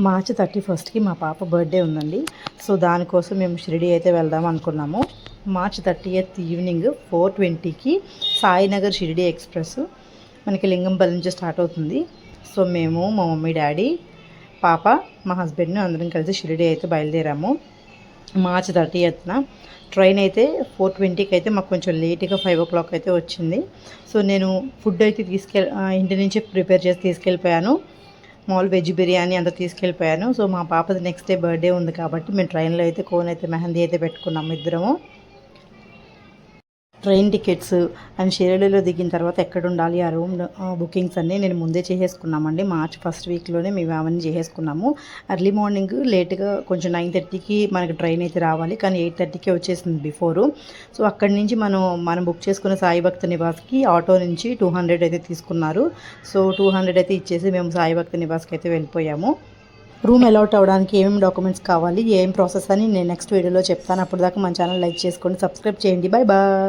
మార్చి 31కి మా పాప బర్త్డే ఉందండి. సో దానికోసం మేము షిరిడి అయితే వెళ్దాం అనుకున్నాము. మార్చ్ 30th ఈవినింగ్ 4:20కి సాయినగర్ షిరిడి ఎక్స్ప్రెస్ మనకి లింగంపల్లి నుంచి స్టార్ట్ అవుతుంది. సో మేము మా మమ్మీ డాడీ పాప మా హస్బెండ్ అందరం కలిసి షిరిడి అయితే బయలుదేరాము. మార్చ్ 30th ట్రైన్ అయితే 4:20కి అయితే మాకు కొంచెం లేట్గా 5 o'clock అయితే వచ్చింది. సో నేను ఫుడ్ అయితే ఇంటి నుంచి ప్రిపేర్ చేసి తీసుకెళ్ళిపోయాను. మామూలు వెజ్ బిర్యానీ అంతా తీసుకెళ్ళిపోయాను. సో మా పాపది నెక్స్ట్ డే బర్త్డే ఉంది కాబట్టి మేము ట్రైన్లో అయితే కోన్ అయితే మెహందీ అయితే పెట్టుకున్నాము ఇద్దరము. ట్రైన్ టికెట్స్ అండ్ షిరిడీలో దిగిన తర్వాత ఎక్కడ ఉండాలి ఆ రూమ్ బుకింగ్స్ అన్నీ నేను ముందే చేసేసుకున్నామండి. మార్చ్ 1st వీక్లోనే మేము అవన్నీ చేసేసుకున్నాము. ఎర్లీ మార్నింగ్ లేట్గా కొంచెం 9:30కి మనకి ట్రైన్ అయితే రావాలి, కానీ 8:30కే వచ్చేసింది బిఫోరు. సో అక్కడి నుంచి మనం బుక్ చేసుకున్న సాయి భక్త నివాస్కి ఆటో నుంచి 200 అయితే తీసుకున్నారు. సో 200 అయితే ఇచ్చేసి మేము సాయి భక్త నివాస్కి అయితే వెళ్ళిపోయాము. రూమ్ అలాట్ అవ్వడానికి ఏమేమి డాక్యుమెంట్స్ కావాలి, ఏం ప్రాసెస్ అని నేను నెక్స్ట్ వీడియోలో చెప్తాను. అప్పుడు దాకా మన ఛానల్ లైక్ చేసుకోండి, సబ్స్క్రైబ్ చేయండి. Bye bye.